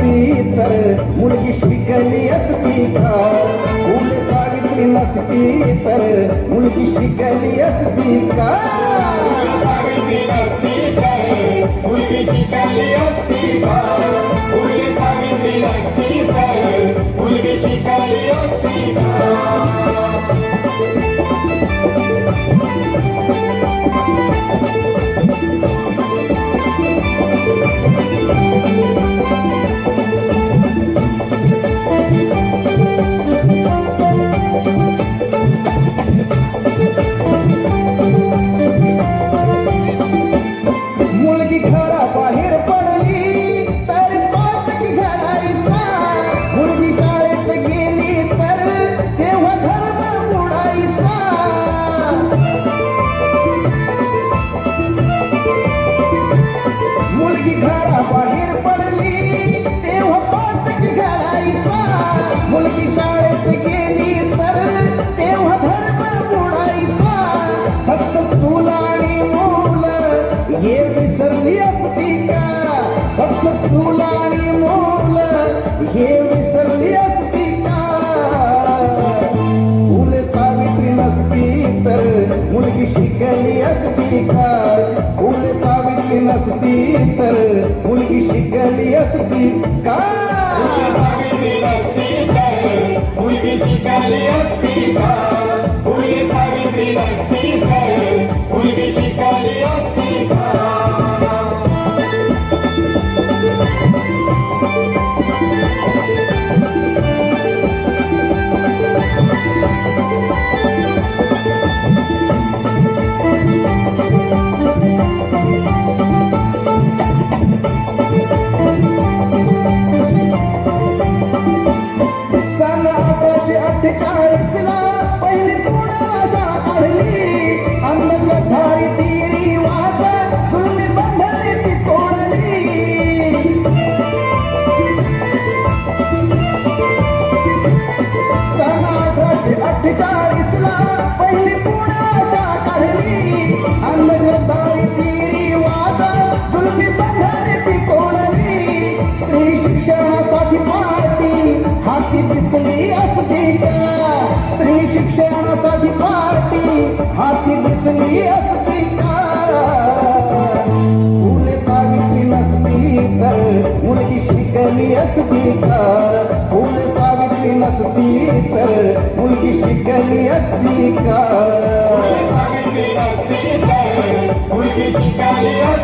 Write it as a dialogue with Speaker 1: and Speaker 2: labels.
Speaker 1: नसती तर मुलगी शिकली असती का? फुले सावित्री नसती तर मुलगी शिकली असती का?
Speaker 2: सावित्री नसती तर मुलगी शिकली असती का? फुले सावित्री नसती तर मुलगी शिकली असती का?
Speaker 1: मुलगी घराबाहेर पडली तर पातक घडायचा, मुलगी शाळेत गेली तर तेव्हा धर्म बुडायचा. मुलगी घराबाहेर पडली तेव्हा पातक घडायचा, मुलगी शाळेत गेली तर तेव्हा धर्म बुडायचा. फक्त चूल आणि मूल हे विसरली असती का? फक्त चूल आणि मूल हे विसरली असती का? फुले सावित्री नसती तर मुलगी शिकली असती का? फुले सावित्री नसती तर मुलगी शिकली असती का?
Speaker 2: सावित्री नसती तर मुलगी शिकली असती का? फुले सावित्री नसती तर मुलगी शिकली असती का?
Speaker 1: सनाताची 48ला पहिली पुण्याला आढळली, अंधश्रद्धारी ती रिवाज जुलमी बंधने ती तोडली. सनाताची 48ला पहिली पुण्याला काढली, अंधश्रद्धारी ती रिवाज जुलमी बंधने ती तोडली. स्त्री शिक्षणासाठी पार्टी हाती दिसली असती का? स्त्री शिक्षणासाठी पार्टी हाती दिसली असती का? फुले सावित्री नसती तर मुलगी शिकली असती का? फुले सावित्री नसती तर मुलगी शिकली असती का?
Speaker 2: सावित्री नसती तर मुलगी शिकली असती